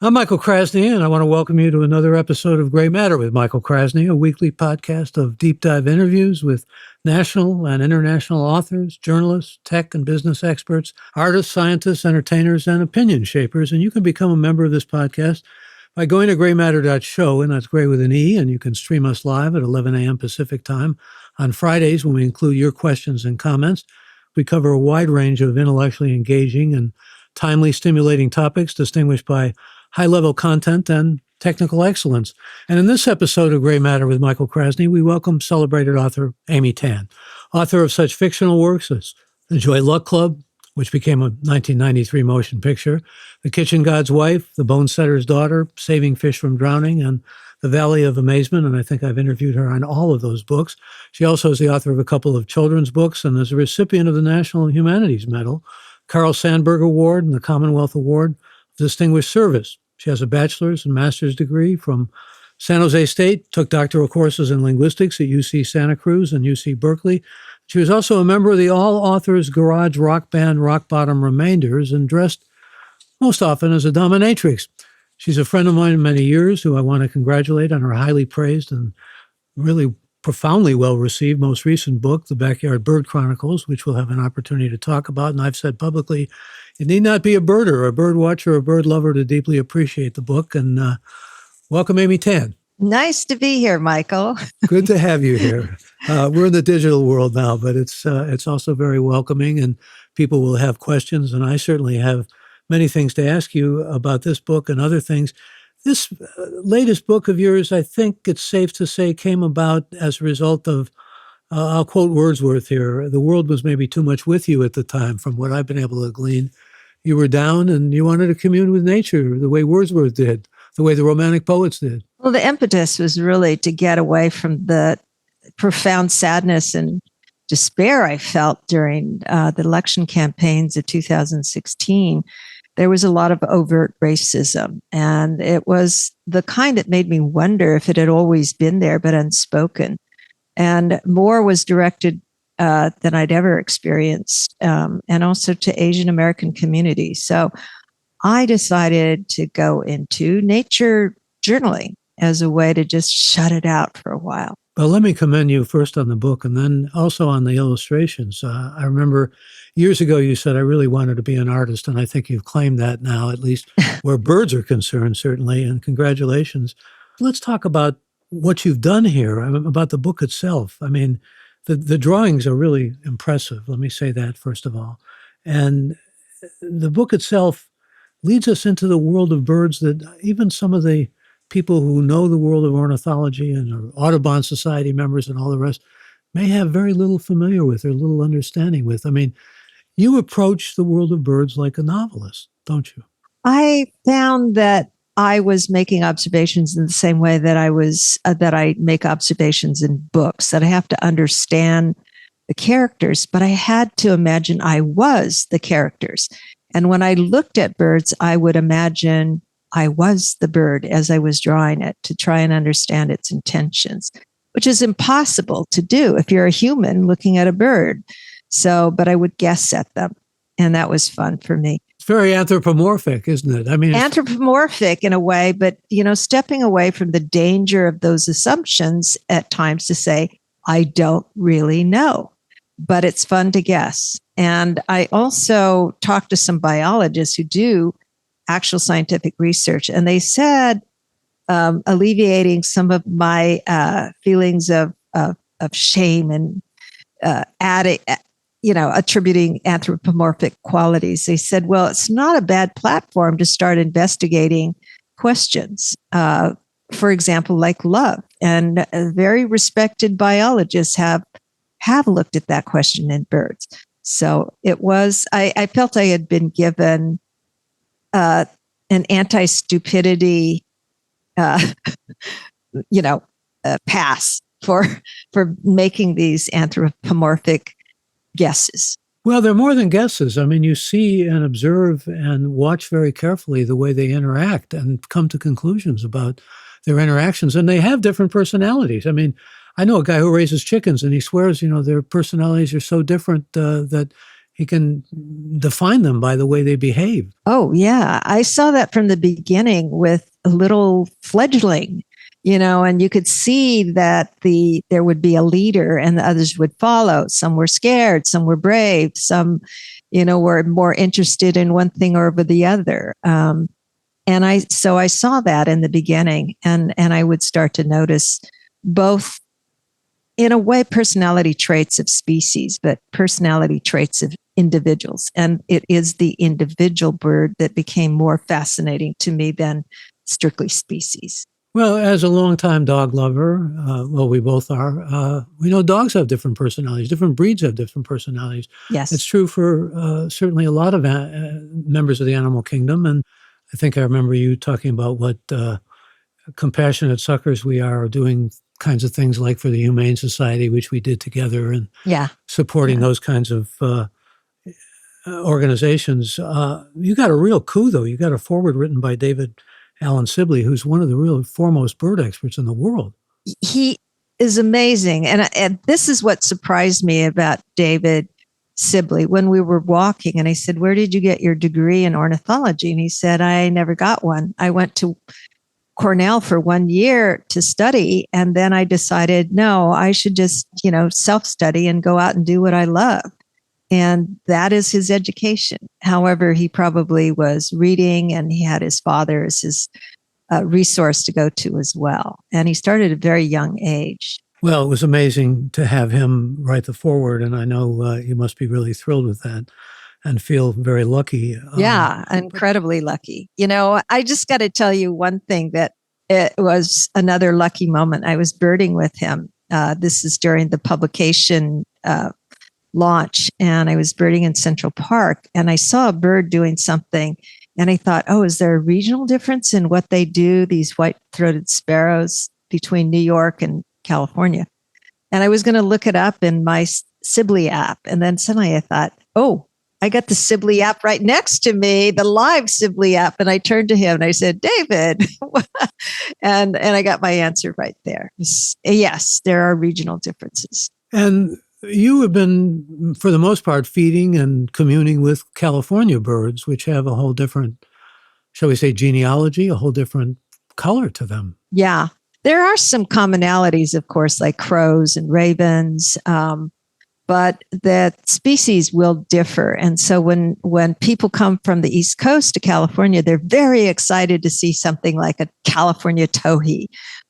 I'm Michael Krasny, and I want to welcome you to another episode of Gray Matter with Michael Krasny, a weekly podcast of deep dive interviews with national and international authors, journalists, tech and business experts, artists, scientists, entertainers, and opinion shapers. And you can become a member of this podcast by going to graymatter.show, and that's gray with an E, and you can stream us live at 11 a.m. Pacific time on Fridays when we include your questions and comments. We cover a wide range of intellectually engaging and timely stimulating topics distinguished by high-level content and technical excellence. And in this episode of Gray Matter with Michael Krasny, we welcome celebrated author Amy Tan, author of such fictional works as The Joy Luck Club, which became a 1993 motion picture, The Kitchen God's Wife, The Bone Setter's Daughter, Saving Fish from Drowning, and The Valley of Amazement, and I think I've interviewed her on all of those books. She also is the author of a couple of children's books and is a recipient of the National Humanities Medal, Carl Sandburg Award, and the Commonwealth Award of Distinguished Service. She has a bachelor's and master's degree from San Jose State, took doctoral courses in linguistics at UC Santa Cruz and UC Berkeley. She was also a member of the all-authors garage rock band Rock Bottom Remainders and dressed most often as a dominatrix. She's a friend of mine of many years who I want to congratulate on her highly praised and really profoundly well-received most recent book, The Backyard Bird Chronicles, which we'll have an opportunity to talk about. And I've said publicly, you need not be a birder, a bird watcher, or a bird lover to deeply appreciate the book. And welcome, Amy Tan. Nice to be here, Michael. Good to have you here. We're in the digital world now, but it's also very welcoming, and people will have questions. And I certainly have many things to ask you about this book and other things. This latest book of yours, I think it's safe to say, came about as a result of, I'll quote Wordsworth here, the world was maybe too much with you at the time, from what I've been able to glean. You were down and you wanted to commune with nature the way Wordsworth did, the way the Romantic poets did. Well, the impetus was really to get away from the profound sadness and despair I felt during the election campaigns of 2016. There was a lot of overt racism, and it was the kind that made me wonder if it had always been there, but unspoken. And more was directed than I'd ever experienced, and also to Asian American communities. So I decided to go into nature journaling as a way to just shut it out for a while. Well, let me commend you first on the book and then also on the illustrations. I remember years ago you said, I really wanted to be an artist, and I think you've claimed that now, at least where birds are concerned, certainly, and congratulations. Let's talk about what you've done here, about the book itself. I mean, the drawings are really impressive. Let me say that, first of all. And the book itself leads us into the world of birds that even some of the people who know the world of ornithology and are Audubon Society members and all the rest may have very little familiar with or little understanding with. I mean, you approach the world of birds like a novelist, don't you? I found that I was making observations in the same way that I make observations in books, that I have to understand the characters, but I had to imagine I was the characters. And when I looked at birds, I would imagine I was the bird as I was drawing it to try and understand its intentions, which is impossible to do if you're a human looking at a bird. So, but I would guess at them, and that was fun for me. It's very anthropomorphic, isn't it? I mean, anthropomorphic in a way, but stepping away from the danger of those assumptions at times to say, I don't really know, but it's fun to guess. And I also talked to some biologists who do actual scientific research, and they said alleviating some of my feelings of shame and attributing anthropomorphic qualities. They said, well, it's not a bad platform to start investigating questions, for example, like love. And very respected biologists have looked at that question in birds. So it was, I felt I had been given an anti-stupidity, pass for making these anthropomorphic guesses. Well, they're more than guesses. I mean, you see and observe and watch very carefully the way they interact and come to conclusions about their interactions. And they have different personalities. I mean, I know a guy who raises chickens, and he swears, their personalities are so different that he can define them by the way they behave. Oh, yeah. I saw that from the beginning with a little fledgling, and you could see that there would be a leader and the others would follow. Some were scared, some were brave, some, were more interested in one thing over the other. So I saw that in the beginning, and I would start to notice both, in a way, personality traits of species, but personality traits of individuals. And it is the individual bird that became more fascinating to me than strictly species. Well, as a longtime dog lover, we both are, we know dogs have different personalities. Different breeds have different personalities. Yes. It's true for certainly a lot of members of the animal kingdom. And I think I remember you talking about what compassionate suckers we are, doing kinds of things like for the Humane Society, which we did together, and supporting those kinds of organizations. You got a real coup, though. You got a foreword written by David Allen Sibley, who's one of the real foremost bird experts in the world. He is amazing. And this is what surprised me about David Sibley when we were walking. And I said, "Where did you get your degree in ornithology?" And he said, "I never got one. I went to Cornell for 1 year to study. And then I decided, no, I should just, self-study and go out and do what I love." And that is his education. However, he probably was reading, and he had his father as his resource to go to as well. And he started at a very young age. Well, it was amazing to have him write the foreword. And I know you must be really thrilled with that and feel very lucky. Yeah, incredibly lucky. I just got to tell you one thing, that it was another lucky moment. I was birding with him. This is during the publication launch, and I was birding in Central Park, and I saw a bird doing something, and I thought, oh, is there a regional difference in what they do, these white-throated sparrows, between New York and California? And I was going to look it up in my Sibley app, and then suddenly I thought, oh, I got the Sibley app right next to me, the live Sibley app. And I turned to him and I said, "David," and I got my answer right there. Yes, there are regional differences. And you have been, for the most part, feeding and communing with California birds, which have a whole different, shall we say, genealogy, a whole different color to them. Yeah, there are some commonalities, of course, like crows and ravens. But that species will differ. And so when people come from the East Coast to California, they're very excited to see something like a California towhee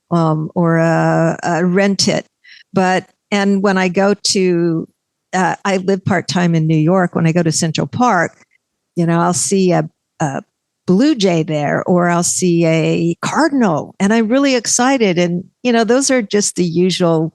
or a wren-tit. And when I go to, I live part-time in New York. When I go to Central Park, I'll see a blue jay there, or I'll see a cardinal, and I'm really excited. And, those are just the usual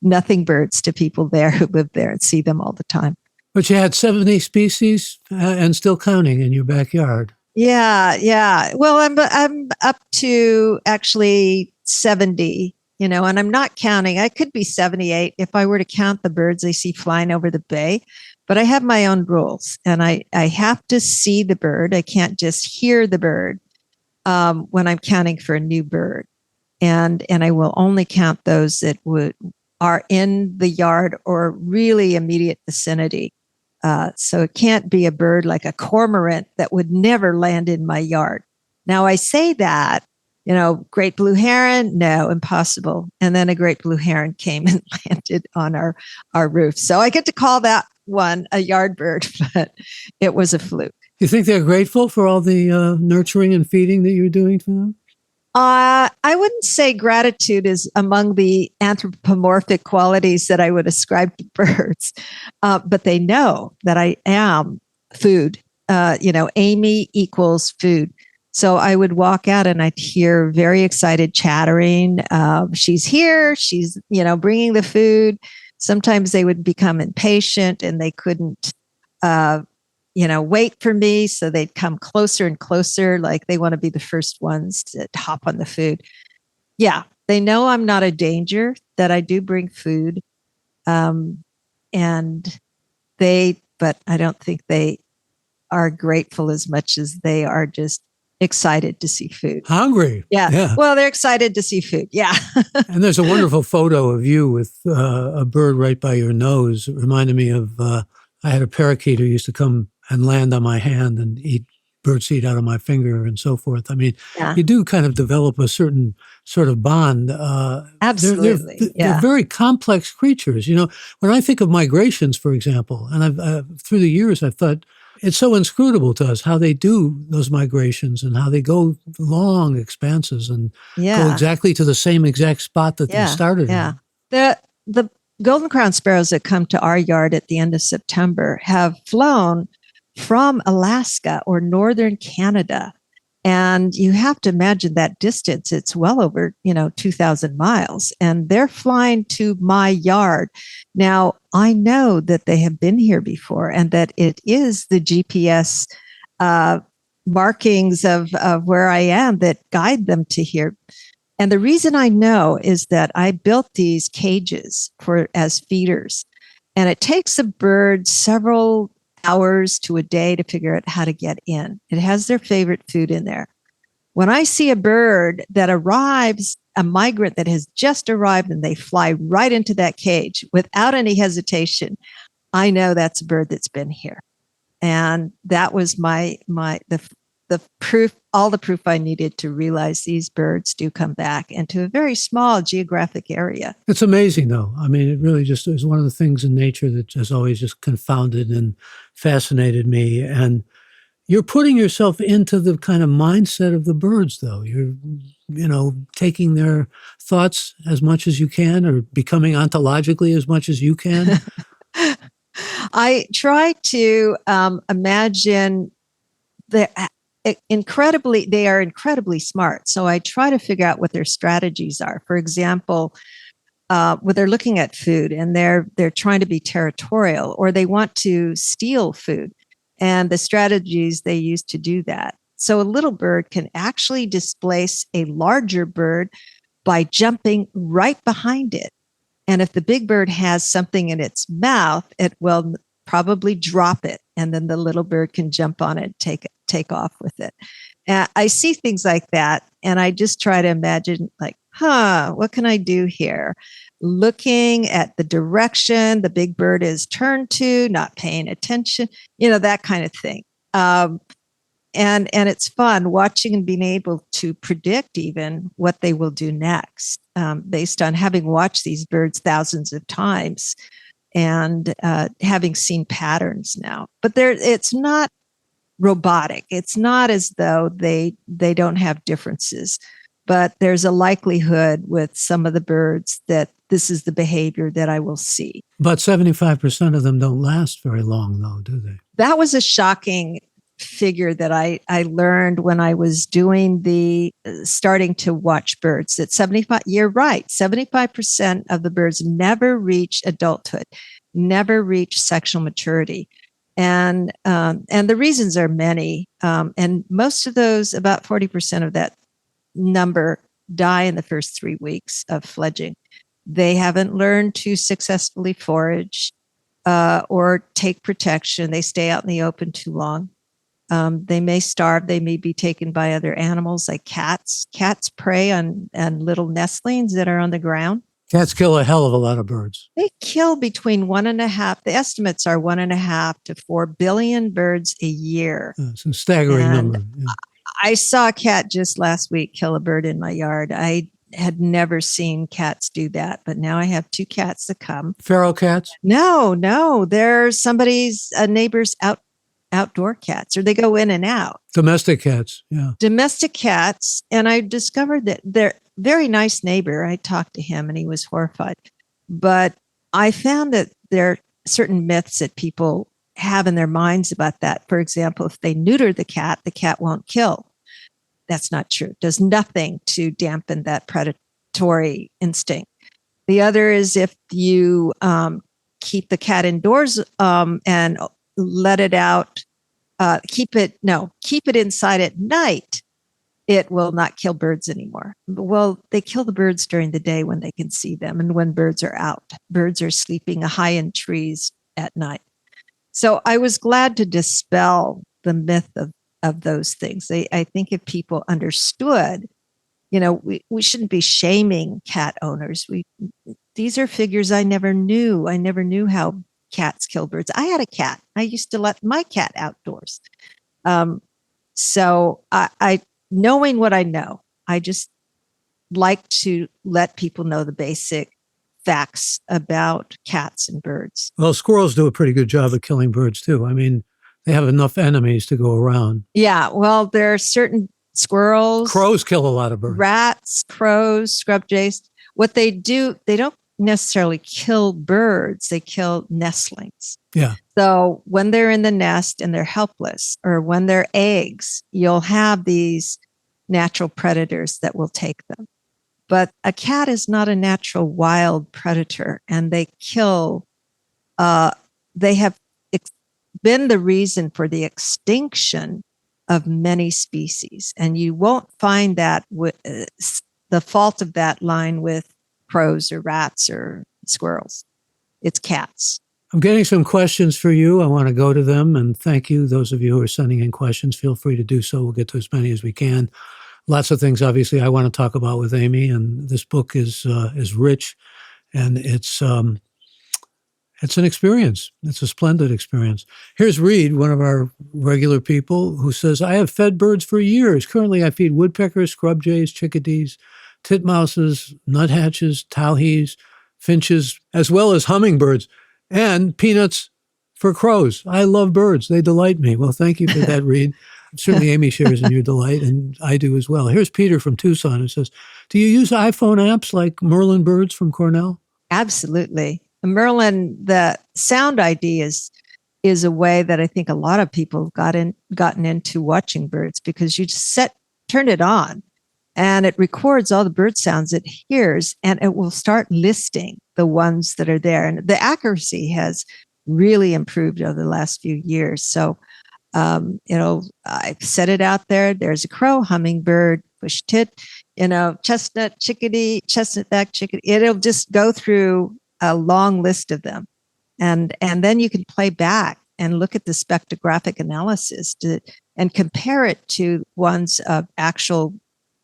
nothing birds to people there who live there and see them all the time. But you had 70 species and still counting in your backyard. Yeah. Well, I'm up to actually 70, and I'm not counting. I could be 78 if I were to count the birds I see flying over the bay. But I have my own rules, and I have to see the bird. I can't just hear the bird when I'm counting for a new bird. And I will only count those that are in the yard or really immediate vicinity. So it can't be a bird like a cormorant that would never land in my yard. Now I say that, great blue heron, no, impossible. And then a great blue heron came and landed on our roof. So I get to call that one a yard bird, but it was a fluke. Do you think they're grateful for all the nurturing and feeding that you're doing for them? I wouldn't say gratitude is among the anthropomorphic qualities that I would ascribe to birds, but they know that I am food. Amy equals food. So I would walk out and I'd hear very excited chattering. She's here. She's, bringing the food. Sometimes they would become impatient and they couldn't wait for me. So they'd come closer and closer, like they want to be the first ones to hop on the food. Yeah, they know I'm not a danger, that I do bring food. But I don't think they are grateful as much as they are just excited to see food. Hungry. Yeah. Well, they're excited to see food. Yeah. And there's a wonderful photo of you with a bird right by your nose. It reminded me of I had a parakeet who used to come and land on my hand and eat birdseed out of my finger and so forth. I mean, Yeah, you do kind of develop a certain sort of bond. absolutely. They're Yeah. very complex creatures. You know, when I think of migrations, for example, and through the years, I've thought it's so inscrutable to us how they do those migrations and how they go long expanses and go Yeah. exactly to the same exact spot that they Yeah. started Yeah. in. The golden crown sparrows that come to our yard at the end of September have flown from Alaska or northern Canada. And you have to imagine that distance. It's well over, 2,000 miles. And they're flying to my yard. Now, I know that they have been here before and that it is the GPS markings of where I am that guide them to here. And the reason I know is that I built these cages as feeders. And it takes a bird several hours to a day to figure out how to get in. It has their favorite food in there. When I see a bird that arrives, a migrant that has just arrived, and they fly right into that cage without any hesitation, I know that's a bird that's been here. And that was the proof, all the proof I needed to realize these birds do come back into a very small geographic area. It's amazing, though. I mean, it really just is one of the things in nature that has always just confounded and fascinated me. And you're putting yourself into the kind of mindset of the birds, though. You're, taking their thoughts as much as you can or becoming ontologically as much as you can. I try to imagine they are incredibly smart. So I try to figure out what their strategies are. For example, when they're looking at food and they're trying to be territorial or they want to steal food and the strategies they use to do that. So a little bird can actually displace a larger bird by jumping right behind it. And if the big bird has something in its mouth, it will probably drop it. And then the little bird can jump on it, take off with it. I see things like that. And I just try to imagine like, what can I do here? Looking at the direction the big bird is turned to, not paying attention, that kind of thing. And it's fun watching and being able to predict even what they will do next, based on having watched these birds thousands of times and having seen patterns now. But it's not robotic. It's not as though they don't have differences, but there's a likelihood with some of the birds that this is the behavior that I will see. But 75% of them don't last very long, though, do they? That was a shocking figure that I learned when I was doing starting to watch birds. That 75, you're right, 75% of the birds never reach adulthood, never reach sexual maturity. And the reasons are many. And most of those, about 40% of that number, die in the first 3 weeks of fledging. They haven't learned to successfully forage or take protection. They stay out in the open too long. They may starve. They may be taken by other animals like cats. Cats prey on little nestlings that are on the ground. Cats kill a hell of a lot of birds. They kill between 1.5, the estimates are 1.5 to 4 billion birds a year. It's a staggering number. Yeah. I saw a cat just last week kill a bird in my yard. I had never seen cats do that, but now I have 2 cats that come. Feral cats? No, they're a neighbor's outdoor cats, or they go in and out. Domestic cats, yeah. Domestic cats. And I discovered that they're very nice neighbor. I talked to him and he was horrified. But I found that there are certain myths that people have in their minds about that. For example, if they neuter the cat won't kill. That's not true. It does nothing to dampen that predatory instinct. The other is if you keep the cat indoors and let it out, keep it inside at night, it will not kill birds anymore. Well, they kill the birds during the day when they can see them and when birds are out. Birds are sleeping high in trees at night. So I was glad to dispel the myth of those things. I think if people understood, we shouldn't be shaming cat owners. These are figures I never knew. I never knew how cats kill birds. I had a cat. I used to let my cat outdoors. So I, knowing what I know, I just like to let people know the basic facts about cats and birds. Well, squirrels do a pretty good job of killing birds too. I mean, they have enough enemies to go around. Yeah, well, there are certain squirrels, Crows kill a lot of birds. rats, crows, scrub jays. What they do, they don't necessarily kill birds, they kill nestlings. Yeah. So when they're in the nest and they're helpless, or when they're eggs, you'll have these natural predators that will take them. But a cat is not a natural wild predator, and they kill. They have been the reason for the extinction of many species, and you won't find that the fault of that line with crows or rats or squirrels. It's cats. I'm getting some questions for you. I want to go to them, and thank you. Those of you who are sending in questions, feel free to do so. We'll get to as many as we can. Lots of things, obviously, I want to talk about with Amy, and this book is rich, and it's an experience. It's a splendid experience. Here's Reed, one of our regular people, who says, I have fed birds for years. Currently, I feed woodpeckers, scrub jays, chickadees, titmouses, nuthatches, towhees, finches, as well as hummingbirds, and peanuts for crows. I love birds. They delight me. Well, thank you for that, Reed. Certainly Amy shares in your delight, and I do as well. Here's Peter from Tucson who says, do you use iPhone apps like Merlin Birds from Cornell? Absolutely. Merlin, the sound ID is a way that I think a lot of people have gotten into watching birds, because you just turn it on and it records all the bird sounds it hears, and it will start listing the ones that are there. And the accuracy has really improved over the last few years. So I've set it out there. There's a crow, hummingbird, bush tit, chestnut, chickadee, chestnut-back chickadee. It'll just go through a long list of them. And then you can play back and look at the spectrographic analysis and compare it to ones of actual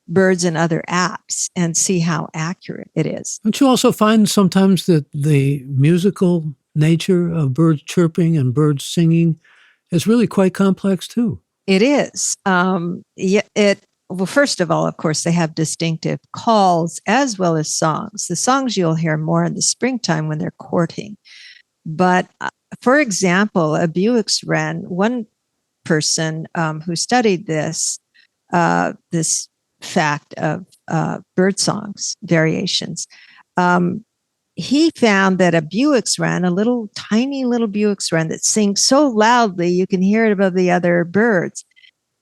birds and other apps and see how accurate it is. Don't you also find sometimes that the musical nature of birds chirping and birds singing is really quite complex too? It is. Well, first of all, of course, they have distinctive calls as well as songs. The songs you'll hear more in the springtime when they're courting. But for example, a Buick's wren, one person who studied this fact of bird songs variations, he found that a Buick's wren, a tiny little Buick's wren that sings so loudly you can hear it above the other birds,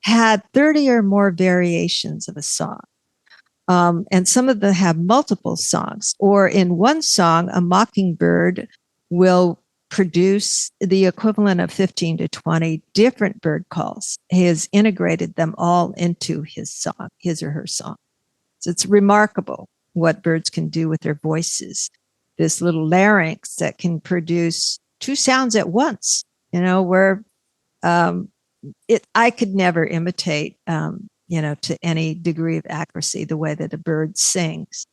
had 30 or more variations of a song. And some of them have multiple songs. Or in one song, a mockingbird will produce the equivalent of 15 to 20 different bird calls. He has integrated them all into his song, his or her song. So it's remarkable what birds can do with their voices. This little larynx that can produce two sounds at once, where I could never imitate, to any degree of accuracy, the way that a bird sings.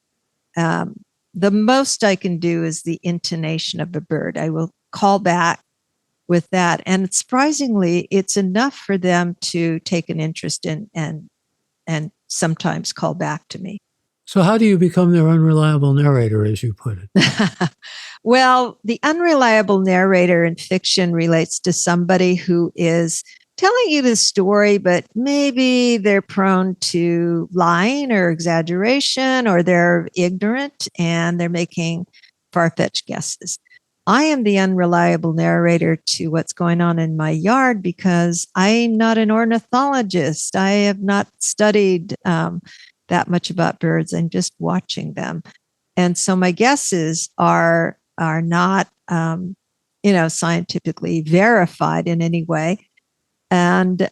The most I can do is the intonation of a bird. I will call back with that. And surprisingly, it's enough for them to take an interest in and sometimes call back to me. So how do you become their unreliable narrator, as you put it? Well, the unreliable narrator in fiction relates to somebody who is telling you the story, but maybe they're prone to lying or exaggeration, or they're ignorant and they're making far-fetched guesses. I am the unreliable narrator to what's going on in my yard because I'm not an ornithologist. I have not studied that much about birds. I'm just watching them. And so my guesses are not, scientifically verified in any way. And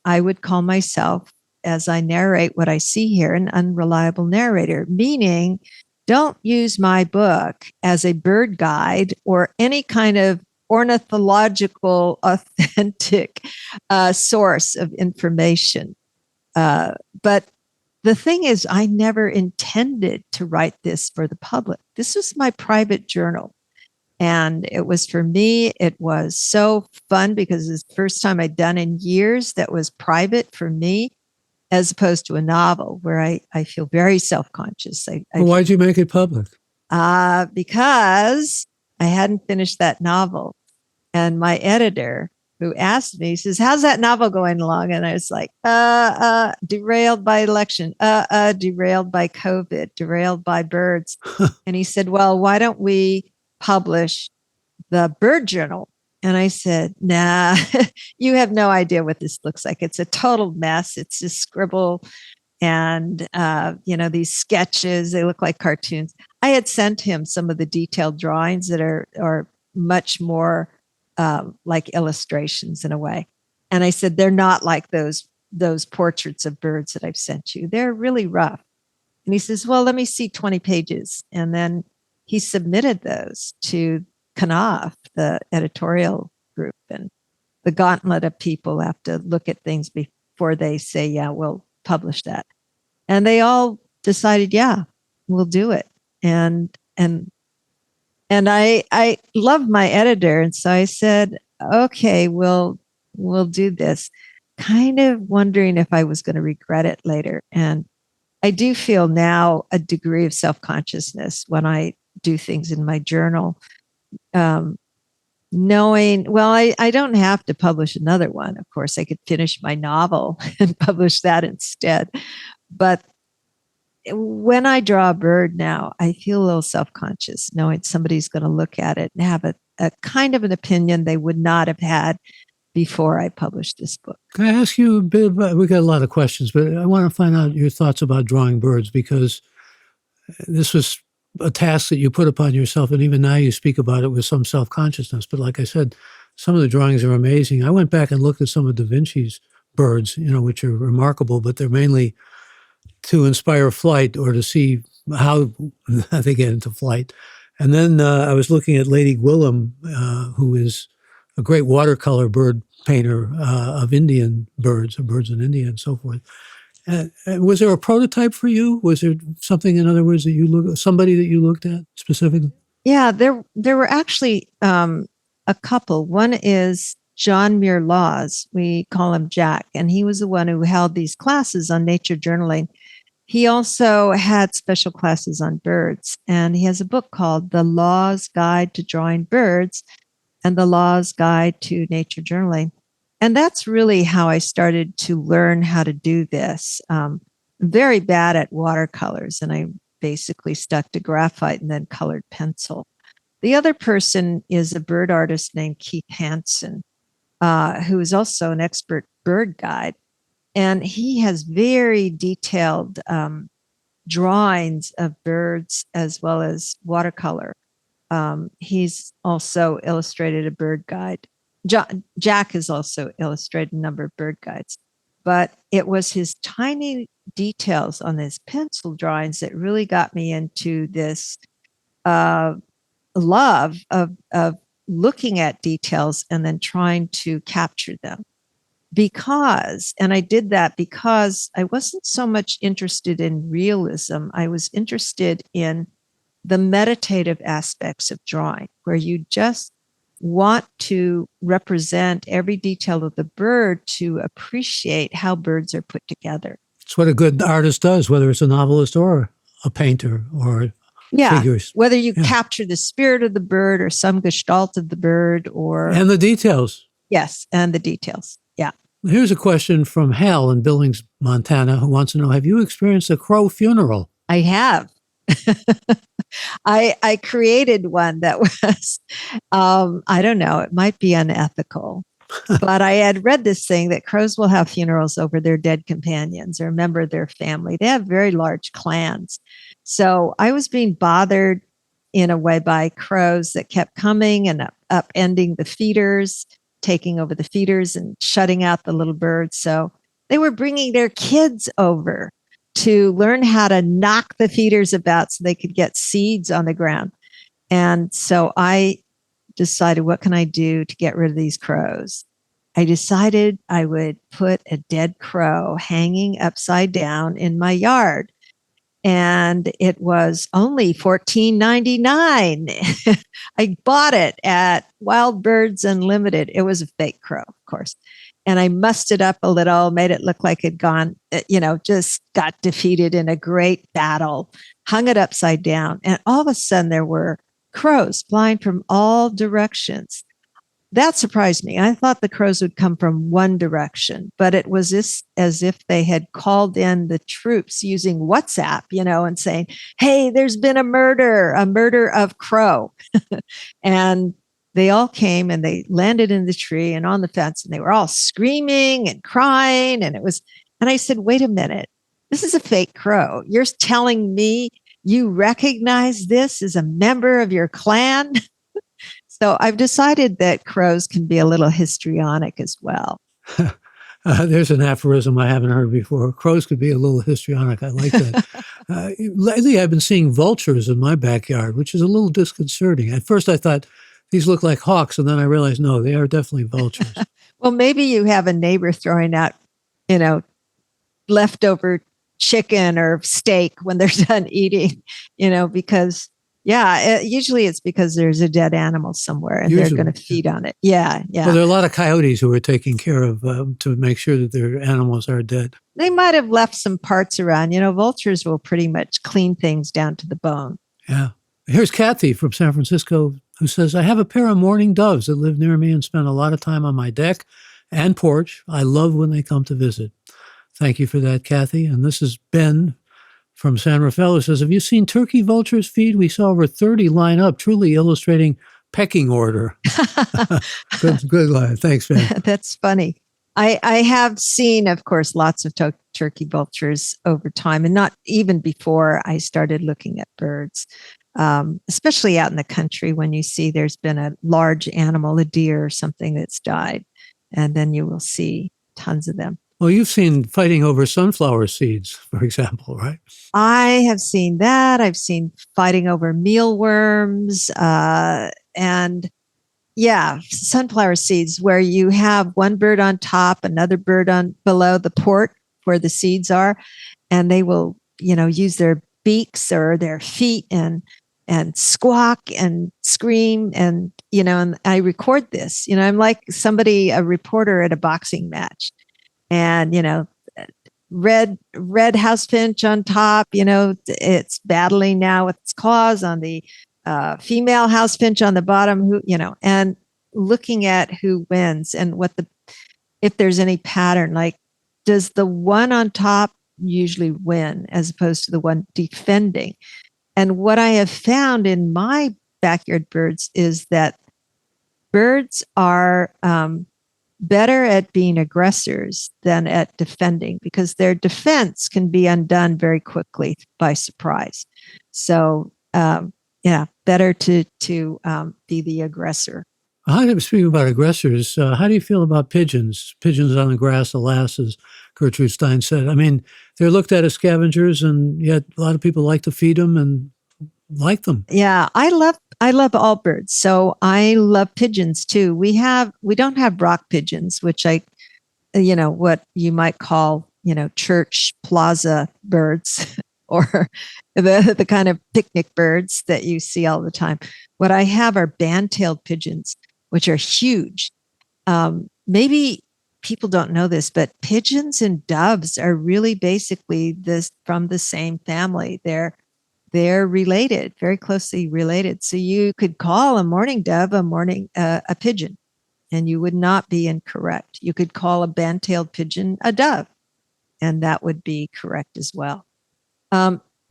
I would call myself, as I narrate what I see here, an unreliable narrator, meaning don't use my book as a bird guide or any kind of ornithological, authentic source of information. But the thing is, I never intended to write this for the public. This was my private journal. And it was, for me, it was so fun because it's the first time I'd done in years that was private for me, as opposed to a novel where I feel very self-conscious. Well, why'd you make it public? Because I hadn't finished that novel. And my editor, who asked me, he says, how's that novel going along? And I was like, derailed by election, derailed by COVID, derailed by birds. And he said, well, why don't we publish the Bird Journal? And I said, nah, you have no idea what this looks like. It's a total mess. It's just scribble and, these sketches, they look like cartoons. I had sent him some of the detailed drawings that are much more like illustrations in a way. And I said, they're not like those portraits of birds that I've sent you. They're really rough. And he says, well, let me see 20 pages. And then he submitted those to Knopf, the editorial group, and the gauntlet of people have to look at things before they say, yeah, we'll publish that. And they all decided, yeah, we'll do it. And I loved my editor. And so I said, okay, we'll do this, kind of wondering if I was going to regret it later. And I do feel now a degree of self-consciousness when I do things in my journal, knowing, well, I don't have to publish another one. Of course, I could finish my novel and publish that instead. But when I draw a bird now, I feel a little self-conscious knowing somebody's going to look at it and have a kind of an opinion they would not have had before I published this book. Can I ask you a bit about, we got a lot of questions, but I want to find out your thoughts about drawing birds, because this was a task that you put upon yourself, and even now you speak about it with some self-consciousness. But like I said, some of the drawings are amazing. I went back and looked at some of Da Vinci's birds, which are remarkable, but they're mainly to inspire flight or to see how they get into flight. And then I was looking at Lady Gwilym, who is a great watercolor bird painter of Indian birds, or birds in India and so forth. Was there a prototype for you? Was there something, in other words, somebody that you looked at specifically? Yeah, there were actually a couple. One is John Muir Laws. We call him Jack, and he was the one who held these classes on nature journaling. He also had special classes on birds, and he has a book called The Laws Guide to Drawing Birds and The Laws Guide to Nature Journaling. And that's really how I started to learn how to do this. I'm very bad at watercolors, and I basically stuck to graphite and then colored pencil. The other person is a bird artist named Keith Hansen, who is also an expert bird guide. And he has very detailed drawings of birds as well as watercolor. He's also illustrated a bird guide. Jack has also illustrated a number of bird guides. But it was his tiny details on his pencil drawings that really got me into this love of looking at details and then trying to capture them. And I did that because I wasn't so much interested in realism. I was interested in the meditative aspects of drawing, where you just want to represent every detail of the bird to appreciate how birds are put together. It's what a good artist does, whether it's a novelist or a painter or figures. Whether you capture the spirit of the bird or some gestalt of the bird and the details. Yes, and the details. Yeah. Here's a question from Hal in Billings, Montana, who wants to know, have you experienced a crow funeral? I have. I created one that was, I don't know, it might be unethical, but I had read this thing that crows will have funerals over their dead companions or a member of their family. They have very large clans. So I was being bothered in a way by crows that kept coming and upending the feeders, taking over the feeders and shutting out the little birds. So they were bringing their kids over to learn how to knock the feeders about so they could get seeds on the ground. And so I decided, what can I do to get rid of these crows? I decided I would put a dead crow hanging upside down in my yard. and it was only $14.99. I bought it at Wild Birds Unlimited. It was a fake crow, of course. And I mussed it up a little, made it look like it gone, just got defeated in a great battle, hung it upside down. And all of a sudden there were crows flying from all directions. That surprised me. I thought the crows would come from one direction, but it was as if they had called in the troops using WhatsApp, and saying, "Hey, there's been a murder of crow." And they all came and they landed in the tree and on the fence, and they were all screaming and crying. And I said, "Wait a minute, this is a fake crow. You're telling me you recognize this as a member of your clan?" So I've decided that crows can be a little histrionic as well. There's an aphorism I haven't heard before. Crows could be a little histrionic. I like that. Lately, I've been seeing vultures in my backyard, which is a little disconcerting. At first, I thought these look like hawks, and then I realized, no, they are definitely vultures. Well, maybe you have a neighbor throwing out, leftover chicken or steak when they're done eating, because usually it's because there's a dead animal somewhere and they're going to feed on it. Yeah. Well, there are a lot of coyotes who are taking care of to make sure that their animals are dead. They might have left some parts around. Vultures will pretty much clean things down to the bone. Yeah. Here's Kathy from San Francisco who says, "I have a pair of mourning doves that live near me and spend a lot of time on my deck and porch. I love when they come to visit." Thank you for that, Kathy. And this is Ben from San Rafael, who says, "Have you seen turkey vultures feed? We saw over 30 line up, truly illustrating pecking order." Good line. Thanks, Ben. That's funny. I have seen, of course, lots of turkey vultures over time, and not even before I started looking at birds, especially out in the country when you see there's been a large animal, a deer or something that's died, and then you will see tons of them. Well, you've seen fighting over sunflower seeds, for example, right? I have seen that. I've seen fighting over mealworms, and sunflower seeds, where you have one bird on top, another bird on below the port where the seeds are, and they will, use their beaks or their feet and squawk and scream, and and I record this. I'm like a reporter at a boxing match. And, red housefinch on top, it's battling now with its claws on the female housefinch on the bottom, and looking at who wins and if there's any pattern, like, does the one on top usually win as opposed to the one defending? And what I have found in my backyard birds is that birds are, better at being aggressors than at defending, because their defense can be undone very quickly by surprise. So, better to be the aggressor. Speaking about aggressors, how do you feel about pigeons? Pigeons on the grass, alas, as Gertrude Stein said. I mean, they're looked at as scavengers, and yet a lot of people like to feed them and like them. Yeah, I love all birds. So I love pigeons too. We don't have rock pigeons, which what you might call, church plaza birds or the kind of picnic birds that you see all the time. What I have are band-tailed pigeons, which are huge. Maybe people don't know this, but pigeons and doves are really basically from the same family. They're related, very closely related. So you could call a mourning dove a pigeon, and you would not be incorrect. You could call a band-tailed pigeon a dove, and that would be correct as well.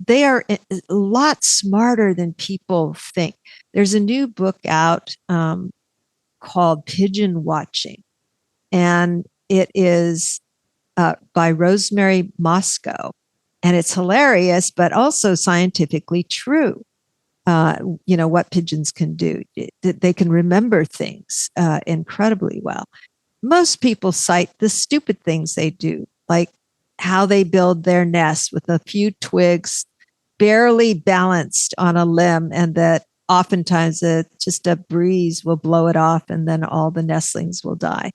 They are a lot smarter than people think. There's a new book out called Pigeon Watching, and it is by Rosemary Moscow. And it's hilarious, but also scientifically true. What pigeons can do. They can remember things incredibly well. Most people cite the stupid things they do, like how they build their nest with a few twigs barely balanced on a limb, and that oftentimes just a breeze will blow it off and then all the nestlings will die.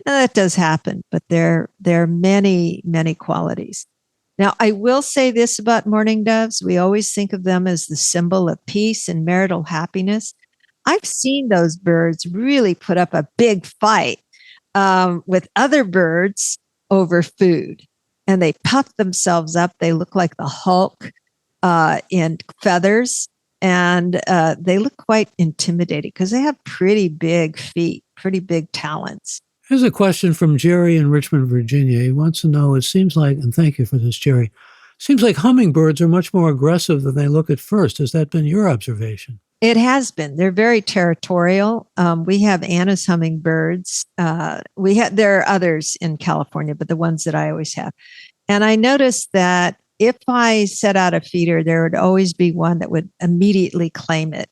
And that does happen, but there are many, many qualities. Now, I will say this about mourning doves. We always think of them as the symbol of peace and marital happiness. I've seen those birds really put up a big fight with other birds over food, and they puff themselves up. They look like the Hulk in feathers, and they look quite intimidating because they have pretty big feet, pretty big talons. Here's a question from Jerry in Richmond, Virginia. He wants to know, it seems like, and thank you for this, Jerry, seems like hummingbirds are much more aggressive than they look at first. Has that been your observation? It has been. They're very territorial. We have Anna's hummingbirds. There are others in California, but the ones that I always have. And I noticed that if I set out a feeder, there would always be one that would immediately claim it.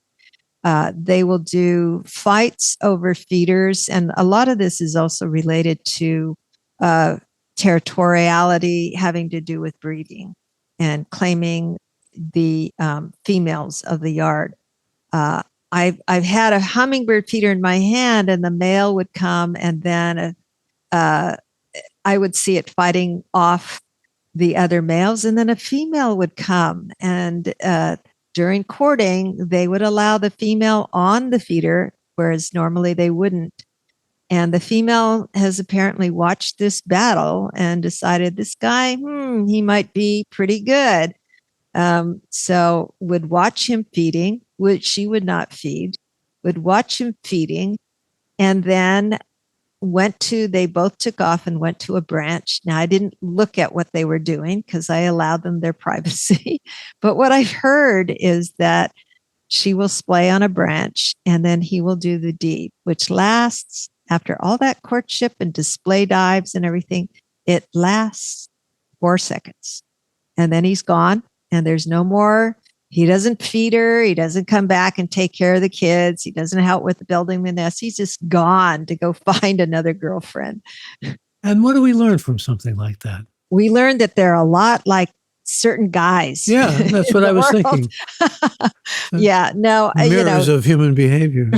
They will do fights over feeders, and a lot of this is also related to territoriality having to do with breeding and claiming the females of the yard. I've had a hummingbird feeder in my hand, and the male would come, and then I would see it fighting off the other males, and then a female would come, and during courting, they would allow the female on the feeder, whereas normally they wouldn't. And the female has apparently watched this battle and decided this guy, he might be pretty good. So would watch him feeding, which she would not feed, would watch him feeding, and then they both took off and went to a branch. Now, I didn't look at what they were doing because I allowed them their privacy. But what I've heard is that she will splay on a branch and then he will do the deed, which lasts, after all that courtship and display dives and everything, it lasts 4 seconds. And then he's gone and there's no more. He doesn't feed her. He doesn't come back and take care of the kids. He doesn't help with building the nest. He's just gone to go find another girlfriend. And what do we learn from something like that? We learned that they're a lot like certain guys. Yeah, that's what I was thinking. Yeah, no. Mirrors of human behavior.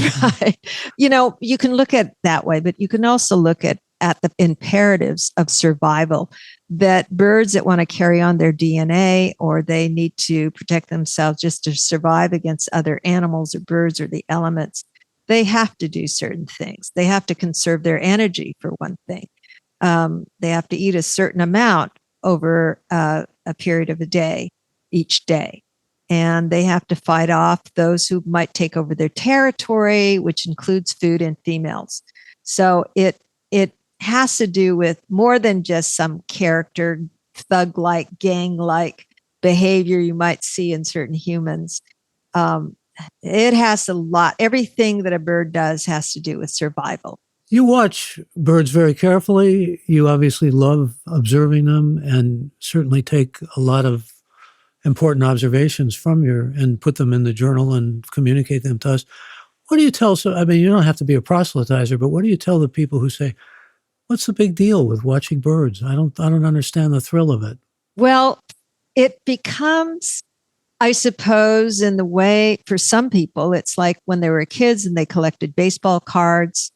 Right. You can look at it that way, but you can also look at the imperatives of survival, that birds that want to carry on their DNA or they need to protect themselves just to survive against other animals or birds or the elements, they have to do certain things. They have to conserve their energy, for one thing. They have to eat a certain amount over a period of a day, each day. And they have to fight off those who might take over their territory, which includes food and females. So it has to do with more than just some character, thug-like, gang-like behavior you might see in certain humans. It has a lot. Everything that a bird does has to do with survival. You watch birds very carefully. You obviously love observing them and certainly take a lot of important observations from and put them in the journal and communicate them to us. What do you tell? So, I mean, you don't have to be a proselytizer, but what do you tell the people who say, "What's the big deal with watching birds? I don't understand the thrill of it." Well, it becomes, I suppose, in the way for some people, it's like when they were kids and they collected baseball cards.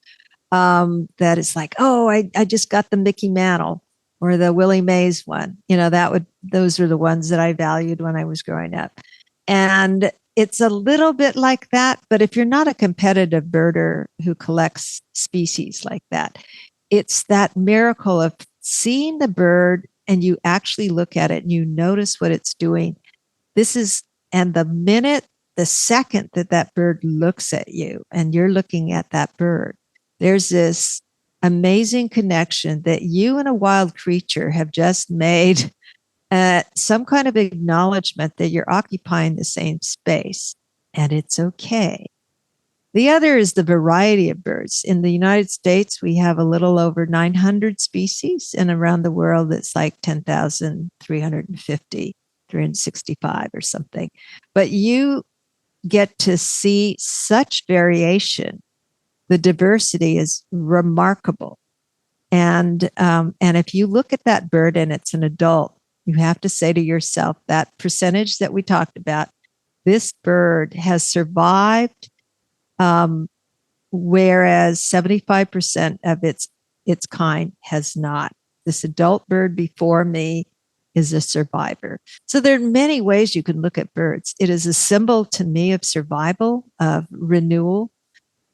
That it's like, oh, I just got the Mickey Mantle or the Willie Mays one. Those are the ones that I valued when I was growing up. And it's a little bit like that. But if you're not a competitive birder who collects species like that, it's that miracle of seeing the bird and you actually look at it and you notice what it's doing. And the second that bird looks at you and you're looking at that bird, there's this amazing connection that you and a wild creature have just made, some kind of acknowledgement that you're occupying the same space, and it's okay. The other is the variety of birds. In the United States, we have a little over 900 species, and around the world, it's like 10,350, 365 or something. But you get to see such variation. The diversity is remarkable. And if you look at that bird and it's an adult, you have to say to yourself, that percentage that we talked about, this bird has survived, whereas 75% of its kind has not. This adult bird before me is a survivor. So there are many ways you can look at birds. It is a symbol to me of survival, of renewal,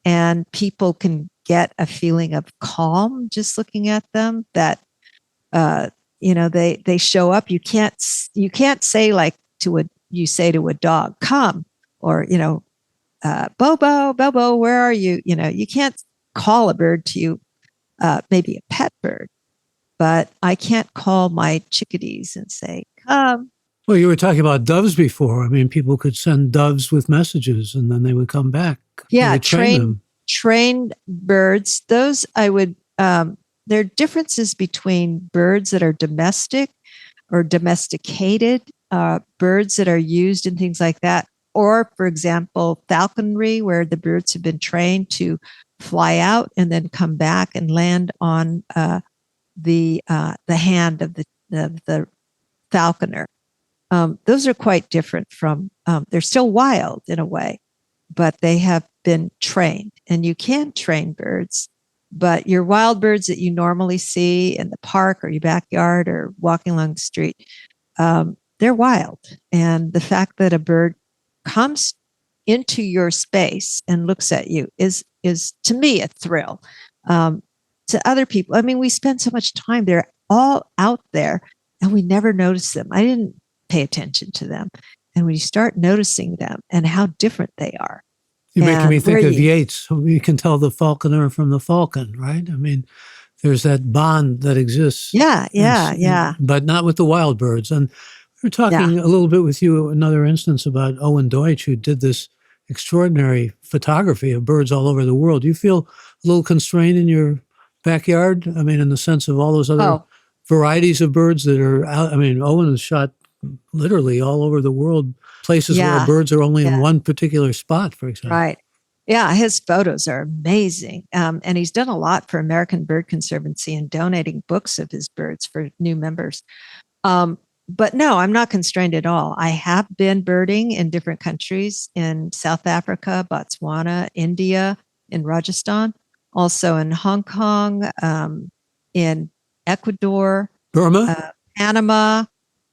and people can get a feeling of calm just looking at them. That they show up. You can't say like you say to a dog, come, or Bobo, where are you? You can't call a bird to you, maybe a pet bird, but I can't call my chickadees and say, come. Well, you were talking about doves before. I mean, people could send doves with messages and then they would come back. Yeah, train them. Trained birds. Those I would, there are differences between birds that are domestic or domesticated, birds that are used in things like that. Or, for example, falconry, where the birds have been trained to fly out and then come back and land on the hand of the falconer. Those are quite different from. They're still wild in a way, but they have been trained. And you can train birds, but your wild birds that you normally see in the park or your backyard or walking along the street, they're wild. And the fact that a bird comes into your space and looks at you is to me a thrill. To other people, I mean, we spend so much time, they're all out there and we never notice them. I didn't pay attention to them. And when you start noticing them and how different they are. You're making me think of Yeats. You can tell the falconer from the falcon, right? I mean, there's that bond that exists. Yeah. But not with the wild birds. And we were talking a little bit with you, another instance about Owen Deutsch, who did this extraordinary photography of birds all over the world. Do you feel a little constrained in your backyard? I mean, in the sense of all those other varieties of birds that are out. I mean, Owen has shot literally all over the world, places where birds are only in one particular spot, for example. Right. Yeah, his photos are amazing. And he's done a lot for American Bird Conservancy and donating books of his birds for new members. But no, I'm not constrained at all. I have been birding in different countries, in South Africa, Botswana, India, in Rajasthan, also in Hong Kong, in Ecuador, Burma, Panama.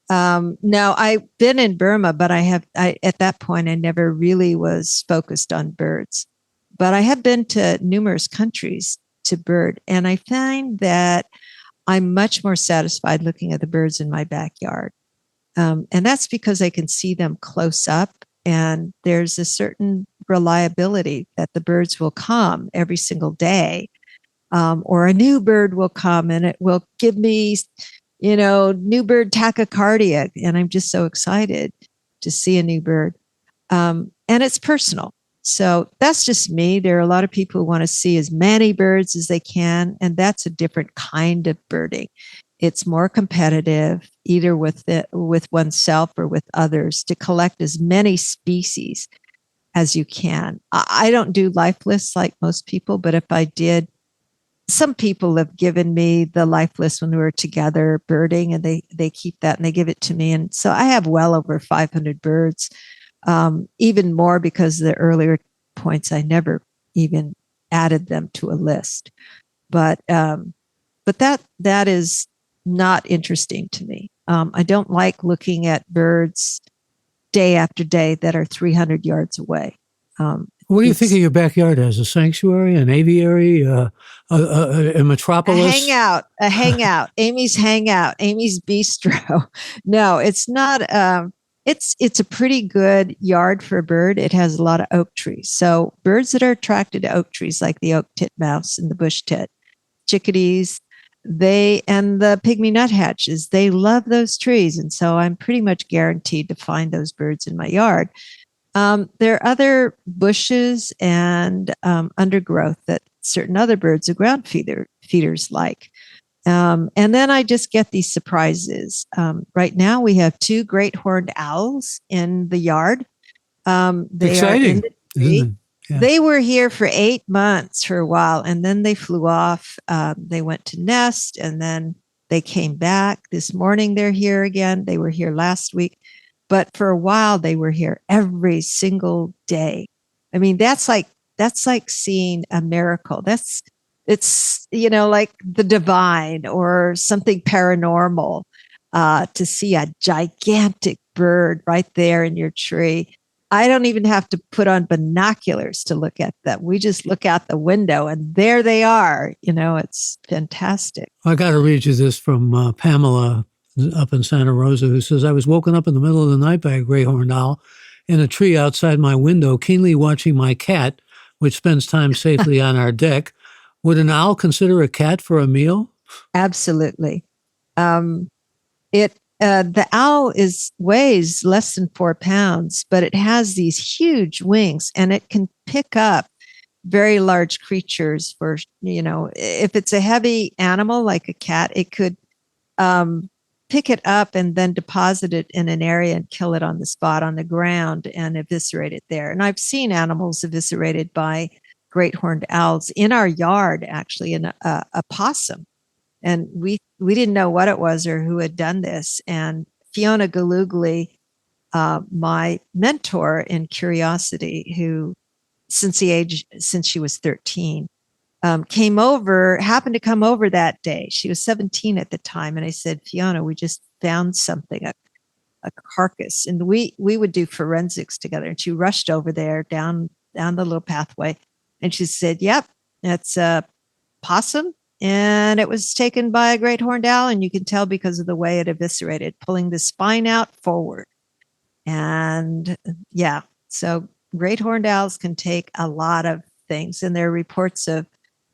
No, I've been in Burma, but at that point, I never really was focused on birds. But I have been to numerous countries to bird, and I find that I'm much more satisfied looking at the birds in my backyard. And that's because I can see them close up, and there's a certain reliability that the birds will come every single day, or a new bird will come and it will give me new bird tachycardia. And I'm just so excited to see a new bird. And it's personal. So that's just me. There are a lot of people who want to see as many birds as they can. And that's a different kind of birding. It's more competitive, either with oneself or with others, to collect as many species as you can. I don't do life lists like most people, but if I did, some people have given me the life list when we were together birding, and they keep that and they give it to me. And so I have well over 500 birds, even more because the earlier points, I never even added them to a list. But that is not interesting to me. I don't like looking at birds day after day that are 300 yards away. What do you think of your backyard as? A sanctuary, an aviary, a metropolis? A hangout, Amy's hangout, Amy's bistro. No, it's not. It's a pretty good yard for a bird. It has a lot of oak trees. So birds that are attracted to oak trees, like the oak titmouse and the bush tit, chickadees, and the pygmy nuthatches, they love those trees. And so I'm pretty much guaranteed to find those birds in my yard. There are other bushes and undergrowth that certain other birds, the ground feeders like. And then I just get these surprises. Right now we have 2 great horned owls in the yard. They Exciting. Are in the tree. Yeah. They were here for 8 months for a while, and then they flew off. They went to nest, and then they came back. This morning they're here again. They were here last week. But for a while, they were here every single day. I mean, that's like seeing a miracle. It's like the divine or something paranormal. to see a gigantic bird right there in your tree. I don't even have to put on binoculars to look at them. We just look out the window and there they are. It's fantastic. I got to read you this from Pamela up in Santa Rosa, who says, I was woken up in the middle of the night by a gray horned owl in a tree outside my window, keenly watching my cat, which spends time safely on our deck. Would an owl consider a cat for a meal? Absolutely. The owl weighs less than 4 pounds, but it has these huge wings and it can pick up very large creatures if it's a heavy animal like a cat, it could pick it up and then deposit it in an area and kill it on the spot on the ground and eviscerate it there. And I've seen animals eviscerated by great horned owls in our yard, actually, in a possum. And we didn't know what it was or who had done this. And Fiona Galugli, my mentor in curiosity, who since she was 13, happened to come over that day. She was 17 at the time. And I said, Fiona, we just found something, a carcass. And we would do forensics together. And she rushed over there down the little pathway. And she said, yep, that's a possum. And it was taken by a great horned owl. And you can tell because of the way it eviscerated, pulling the spine out forward. And yeah, so great horned owls can take a lot of things. And there are reports of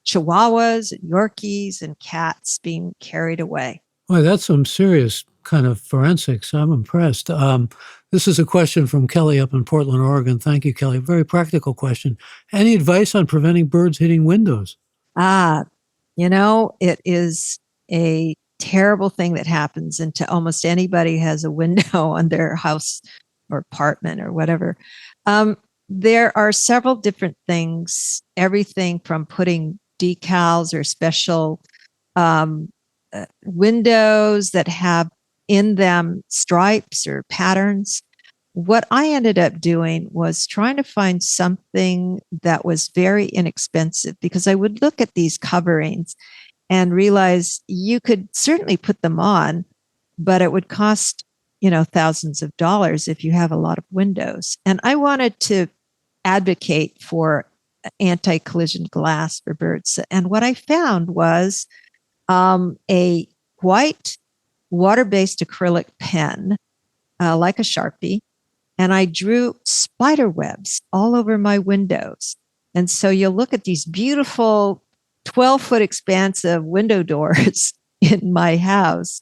chihuahuas, and Yorkies, and cats being carried away. Well, that's some serious kind of forensics. I'm impressed. This is a question from Kelly up in Portland, Oregon. Thank you, Kelly. Very practical question. Any advice on preventing birds hitting windows? It is a terrible thing that happens, and to almost anybody who has a window on their house or apartment or whatever. There are several different things, everything from putting decals or special windows that have in them stripes or patterns. What I ended up doing was trying to find something that was very inexpensive, because I would look at these coverings and realize you could certainly put them on, but it would cost, thousands of dollars if you have a lot of windows. And I wanted to advocate for anti-collision glass for birds. And what I found was a white water-based acrylic pen, like a Sharpie, and I drew spider webs all over my windows. And so you'll look at these beautiful 12-foot expansive window doors in my house.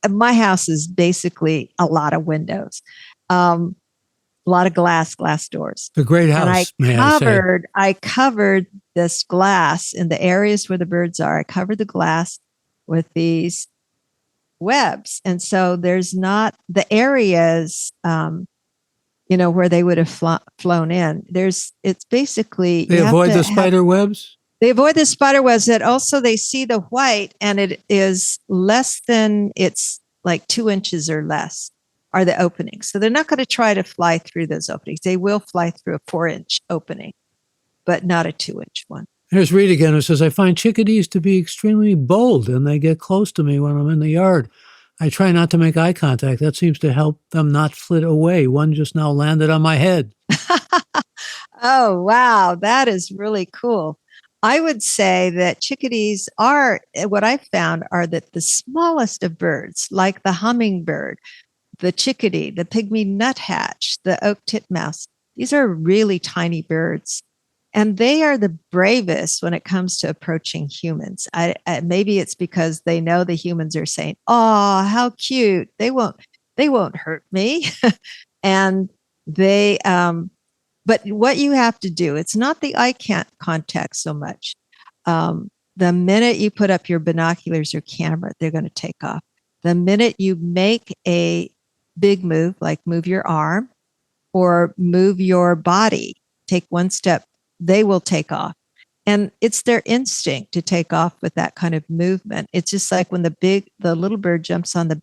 My house is basically a lot of windows, a lot of glass doors. The great house, and I covered this glass in the areas where the birds are. I covered the glass with these webs. And so there's not the areas, where they would have flown in. It's basically... They avoid the spider webs? They avoid the spider webs. That also they see the white, and it is it's like 2 inches or less are the openings. So they're not going to try to fly through those openings. They will fly through a 4-inch opening, but not a 2-inch one. Here's Reed again, who says, I find chickadees to be extremely bold, and they get close to me when I'm in the yard. I try not to make eye contact. That seems to help them not flit away. One just now landed on my head. Oh, wow. That is really cool. I would say that chickadees what I found are that the smallest of birds, like the hummingbird, the chickadee, the pygmy nuthatch, the oak titmouse, these are really tiny birds. And they are the bravest when it comes to approaching humans. Maybe it's because they know the humans are saying, "Oh, how cute! They won't hurt me," and they. But what you have to do, it's not the eye contact so much. The minute you put up your binoculars or camera, they're going to take off. The minute you make a big move, like move your arm or move your body, take one step, they will take off. And it's their instinct to take off with that kind of movement. It's just like when the little bird jumps on the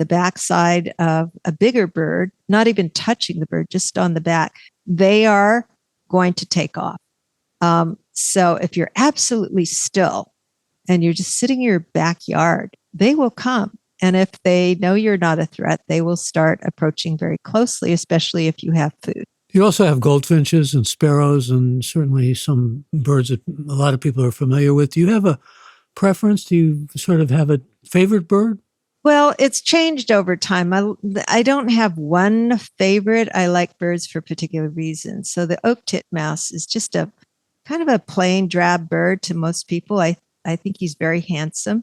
backside of a bigger bird, not even touching the bird, just on the back, they are going to take off. So if you're absolutely still and you're just sitting in your backyard, they will come. And if they know you're not a threat, they will start approaching very closely, especially if you have food. You also have goldfinches and sparrows and certainly some birds that a lot of people are familiar with. Do you have a preference? Do you sort of have a favorite bird? Well, it's changed over time. I don't have one favorite. I like birds for particular reasons. So the oak titmouse is just a kind of a plain drab bird to most people. I think he's very handsome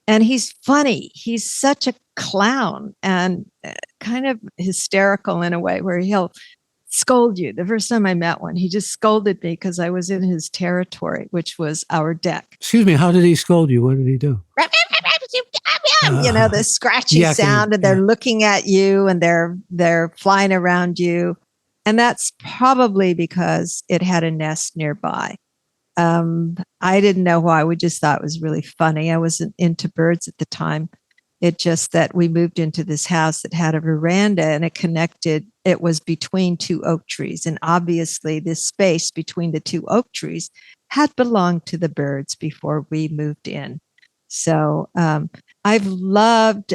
and he's funny. He's such a clown and kind of hysterical in a way where he'll scold you. The first time I met one, he just scolded me because I was in his territory, which was our deck. Excuse me, how did he scold you? What did he do? The scratchy sound, and they're looking at you and they're flying around you. And that's probably because it had a nest nearby. I didn't know why. We just thought it was really funny. I wasn't into birds at the time. It just that we moved into this house that had a veranda and it was between two oak trees. And obviously this space between the two oak trees had belonged to the birds before we moved in. So I've loved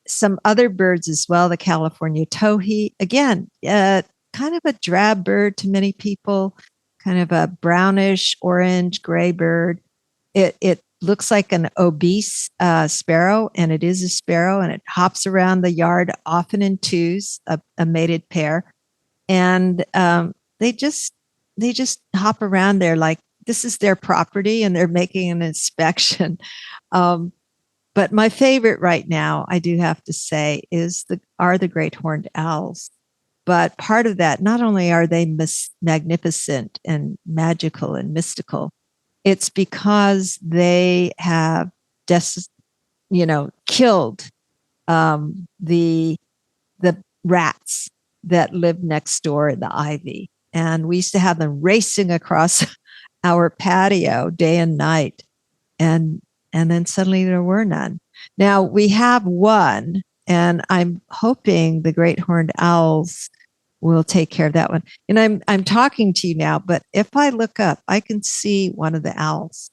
some other birds as well. The California towhee, again, kind of a drab bird to many people, kind of a brownish, orange, gray bird. It looks like an obese sparrow, and it is a sparrow, and it hops around the yard often in twos, a mated pair, and they just hop around there like this is their property, and they're making an inspection. But my favorite right now, I do have to say, are the great horned owls. But part of that, not only are they magnificent and magical and mystical, it's because they have killed the rats that live next door in the ivy. And we used to have them racing across our patio day and night. And then suddenly there were none. Now we have one, and I'm hoping the great horned owls will take care of that one. And I'm talking to you now, but if I look up, I can see one of the owls.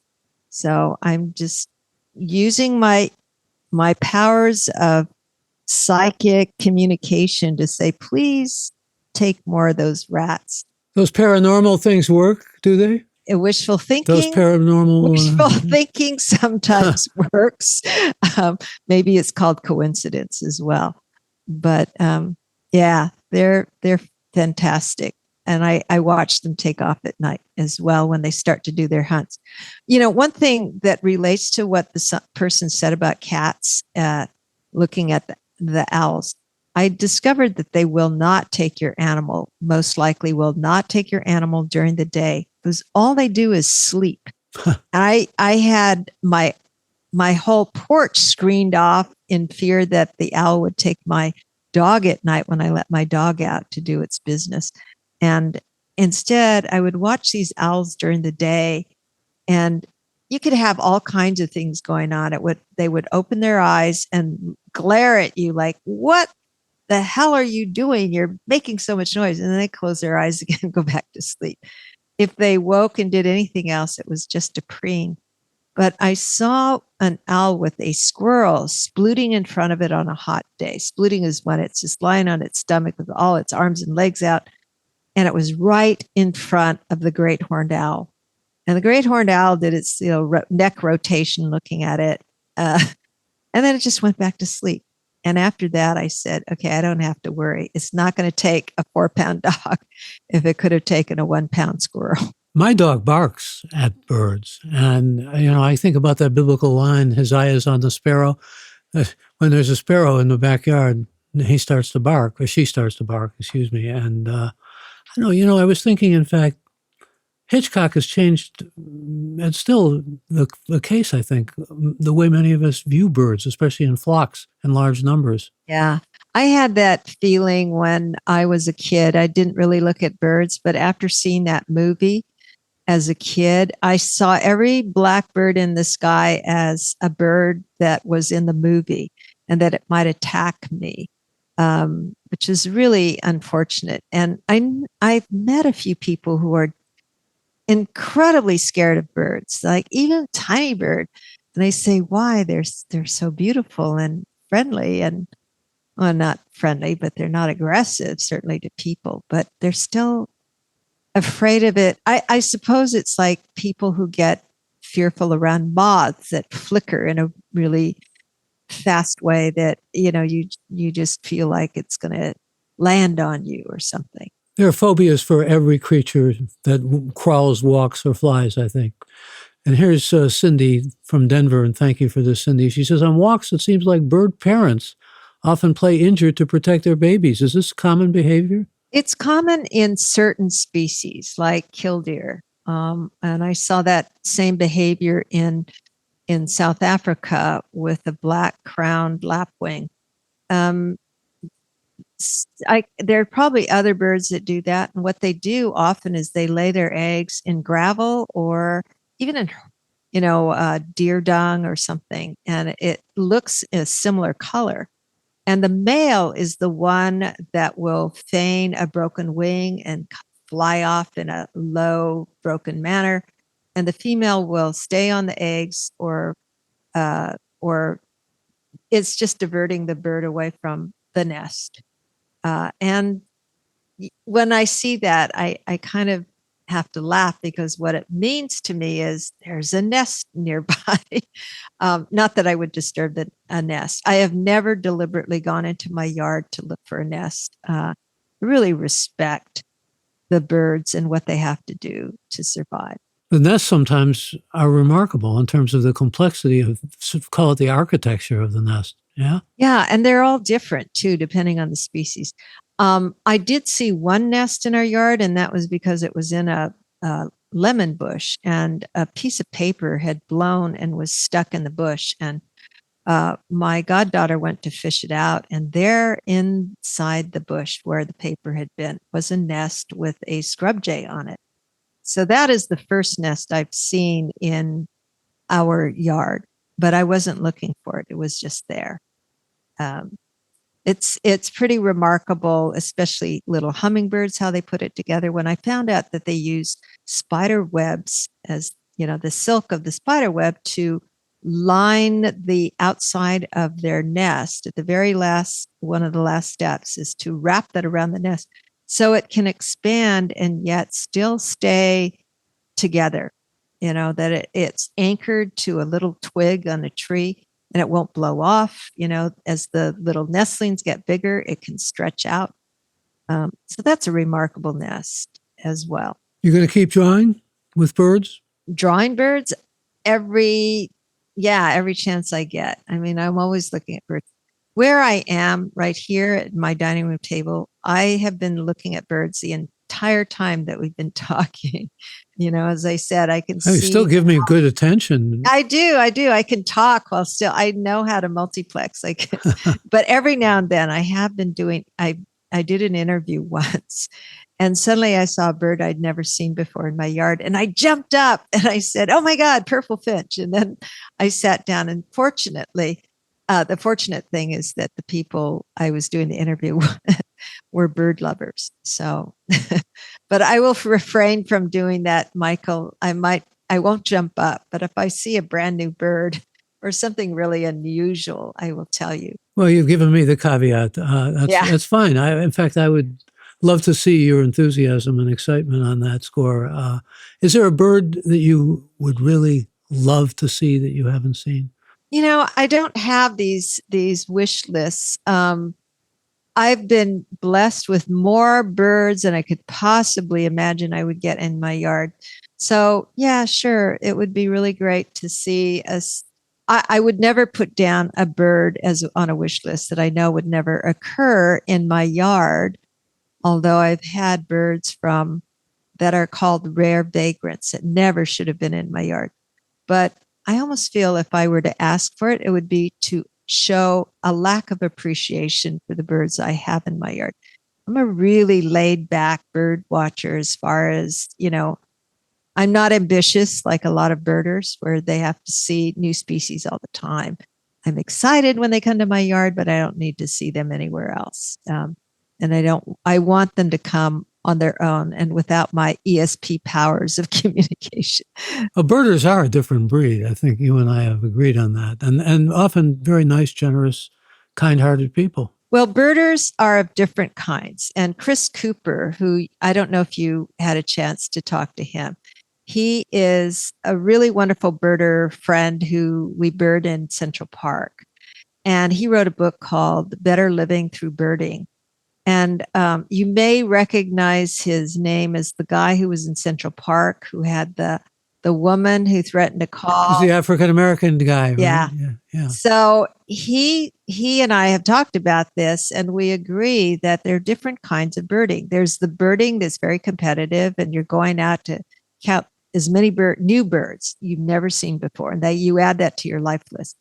So I'm just using my powers of psychic communication to say, please take more of those rats. Those paranormal things work, do they? Wishful thinking. Those paranormal wishful thinking sometimes works. Maybe it's called coincidence as well. But yeah, they're fantastic. And I watch them take off at night as well when they start to do their hunts. One thing that relates to what the person said about cats, looking at the owls, I discovered that they will not take your animal, most likely will not take your animal during the day, because all they do is sleep. I had my whole porch screened off in fear that the owl would take my dog at night when I let my dog out to do its business. And instead, I would watch these owls during the day, and you could have all kinds of things going on. They would open their eyes and glare at you like, what the hell are you doing? You're making so much noise. And then they close their eyes again and go back to sleep. If they woke and did anything else, it was just a preen. But I saw an owl with a squirrel splooting in front of it on a hot day. Splooting is when it's just lying on its stomach with all its arms and legs out. And it was right in front of the great horned owl. And the great horned owl did its neck rotation looking at it. And then it just went back to sleep. And after that, I said, okay, I don't have to worry. It's not going to take a 4-pound dog if it could have taken a 1-pound squirrel. My dog barks at birds. And, I think about that biblical line, his eye is on the sparrow. When there's a sparrow in the backyard, he starts to bark, or she starts to bark, excuse me. And I know, I was thinking, in fact, Hitchcock has changed. It's still the case, I think, the way many of us view birds, especially in flocks and large numbers. Yeah. I had that feeling when I was a kid. I didn't really look at birds, but after seeing that movie as a kid, I saw every blackbird in the sky as a bird that was in the movie and that it might attack me, which is really unfortunate. And I've met a few people who are incredibly scared of birds, like even tiny bird. And I say, why? They're so beautiful and friendly, and well, not friendly, but they're not aggressive, certainly to people, but they're still afraid of it. I suppose it's like people who get fearful around moths that flicker in a really fast way that, you just feel like it's going to land on you or something. There are phobias for every creature that crawls, walks, or flies, I think. And here's Cindy from Denver, and thank you for this, Cindy. She says, on walks, it seems like bird parents often play injured to protect their babies. Is this common behavior? It's common in certain species like killdeer. And I saw that same behavior in South Africa with the black-crowned lapwing. There are probably other birds that do that. And what they do often is they lay their eggs in gravel or even in, deer dung or something. And it looks a similar color. And the male is the one that will feign a broken wing and fly off in a low, broken manner. And the female will stay on the eggs, or it's just diverting the bird away from the nest. And when I see that, I kind of have to laugh, because what it means to me is there's a nest nearby. Not that I would disturb a nest. I have never deliberately gone into my yard to look for a nest. Really respect the birds and what they have to do to survive. The nests sometimes are remarkable in terms of the complexity of, call it the architecture of the nest. Yeah. Yeah. And they're all different too, depending on the species. I did see one nest in our yard, and that was because it was in a lemon bush, and a piece of paper had blown and was stuck in the bush. And my goddaughter went to fish it out, and there inside the bush where the paper had been was a nest with a scrub jay on it. So that is the first nest I've seen in our yard, but I wasn't looking for it. It was just there. It's pretty remarkable, especially little hummingbirds, how they put it together. When I found out that they use spider webs as, the silk of the spider web to line the outside of their nest, at the very last, one of the last steps is to wrap that around the nest so it can expand and yet still stay together, that it's anchored to a little twig on a tree, and it won't blow off. As the little nestlings get bigger, it can stretch out. So that's a remarkable nest as well. You're going to keep drawing with birds? Drawing birds every chance I get. I mean, I'm always looking at birds. Where I am right here at my dining room table, I have been looking at birds the entire time that we've been talking. As I said, I can see. You still give me good attention. I do. I can talk while still, I know how to multiplex. But every now and then I have been doing, I did an interview once, and suddenly I saw a bird I'd never seen before in my yard, and I jumped up and I said, "Oh my God, purple finch." And then I sat down, and fortunately, the fortunate thing is that the people I was doing the interview were bird lovers. So, but I will refrain from doing that, Michael. I won't jump up, but if I see a brand new bird or something really unusual, I will tell you. Well, you've given me the caveat. That's fine. In fact, I would love to see your enthusiasm and excitement on that score. Is there a bird that you would really love to see that you haven't seen? I don't have these wish lists. I've been blessed with more birds than I could possibly imagine I would get in my yard. So yeah, sure. It would be really great to see us. I would never put down a bird as on a wish list that I know would never occur in my yard. Although I've had birds that are called rare vagrants that never should have been in my yard. But I almost feel if I were to ask for it, it would be to show a lack of appreciation for the birds I have in my yard. I'm a really laid back bird watcher as far as, I'm not ambitious like a lot of birders where they have to see new species all the time. I'm excited when they come to my yard, but I don't need to see them anywhere else. And I want them to come on their own and without my ESP powers of communication. Well, birders are a different breed. I think you and I have agreed on that. And often very nice, generous, kind-hearted people. Well, birders are of different kinds. And Chris Cooper, who I don't know if you had a chance to talk to him, he is a really wonderful birder friend who we bird in Central Park. And he wrote a book called Better Living Through Birding. And you may recognize his name as the guy who was in Central Park who had the woman who threatened to call. He's the African-American guy, right? Yeah. Yeah. So he and I have talked about this, and we agree that there are different kinds of birding. There's the birding that's very competitive, and you're going out to count as many new birds you've never seen before, and that you add that to your life list.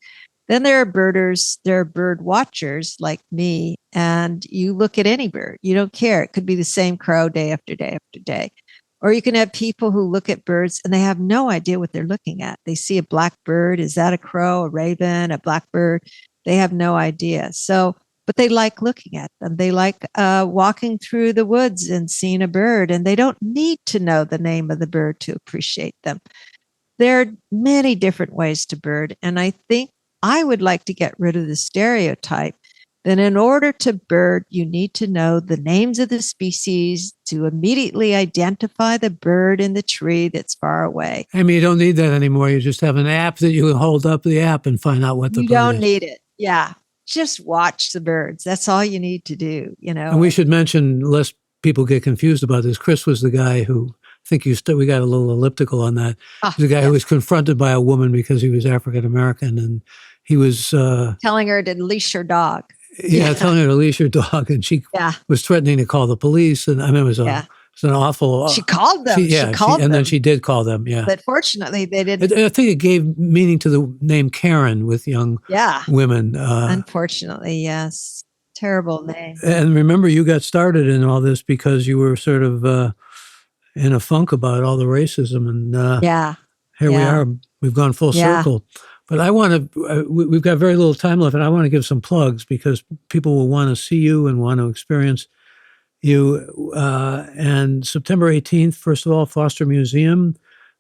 Then there are birders, there are bird watchers like me, and you look at any bird. You don't care. It could be the same crow day after day after day. Or you can have people who look at birds and they have no idea what they're looking at. They see a black bird. Is that a crow, a raven, a blackbird? They have no idea. So, but they like looking at them. They like walking through the woods and seeing a bird, and they don't need to know the name of the bird to appreciate them. There are many different ways to bird. And I think I would like to get rid of the stereotype that in order to bird, you need to know the names of the species to immediately identify the bird in the tree that's far away. I mean, you don't need that anymore. You just have an app that you can hold up the app and find out what the bird is. You don't need it. Yeah. Just watch the birds. That's all you need to do, you know. And we should mention, lest people get confused about this, Chris was the guy who, I think we got a little elliptical on that. He's the guy who was confronted by a woman because he was African-American, and he was telling her to leash her dog. Yeah, telling her to leash her dog, and she was threatening to call the police. And I mean, it was an awful. She called them. She called them. And then she did call them. Yeah, but fortunately, they didn't. I think it gave meaning to the name Karen with young women. Unfortunately, yes, terrible name. And remember, you got started in all this because you were sort of in a funk about all the racism, and here we are. We've gone full circle. But I want to, we've got very little time left, and I want to give some plugs because people will want to see you and want to experience you. And September 18th, first of all, Foster Museum,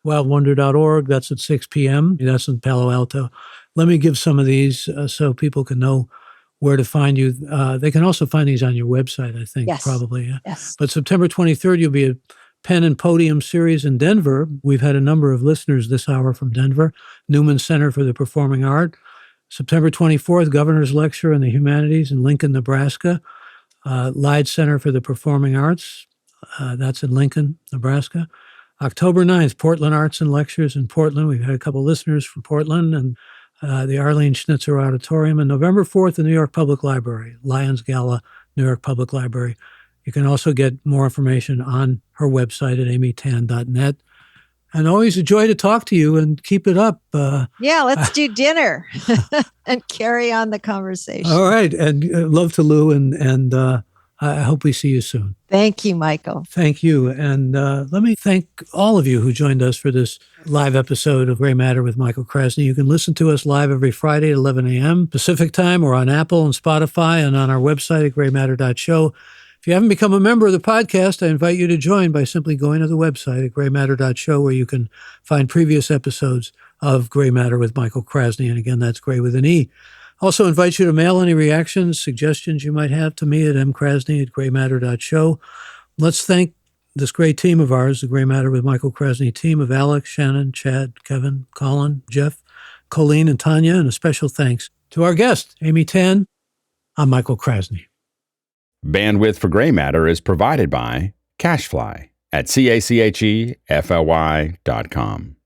wildwonder.org. That's at 6 p.m. That's in Palo Alto. Let me give some of these so people can know where to find you. They can also find these on your website, I think, probably. Yeah. Yes. But September 23rd, you'll be at Pen and Podium Series in Denver. We've had a number of listeners this hour from Denver. Newman Center for the Performing Art. September 24th, Governor's Lecture in the Humanities in Lincoln, Nebraska. Lyde Center for the Performing Arts. That's in Lincoln, Nebraska. October 9th, Portland Arts and Lectures in Portland. We've had a couple listeners from Portland, and the Arlene Schnitzer Auditorium. And November 4th, the New York Public Library, Lions Gala, New York Public Library. You can also get more information on her website at amytan.net. And always a joy to talk to you, and keep it up. Let's do dinner and carry on the conversation. All right. And love to Lou, and I hope we see you soon. Thank you, Michael. Thank you. And let me thank all of you who joined us for this live episode of Gray Matter with Michael Krasny. You can listen to us live every Friday at 11 a.m. Pacific time, or on Apple and Spotify, and on our website at graymatter.show. If you haven't become a member of the podcast, I invite you to join by simply going to the website at graymatter.show, where you can find previous episodes of Gray Matter with Michael Krasny. And again, that's Gray with an E. Also invite you to mail any reactions, suggestions you might have to me at mkrasny@graymatter.show. Let's thank this great team of ours, the Gray Matter with Michael Krasny team of Alex, Shannon, Chad, Kevin, Colin, Jeff, Colleen, and Tanya. And a special thanks to our guest, Amy Tan. I'm Michael Krasny. Bandwidth for Gray Matter is provided by CacheFly at CACHEFLY.com.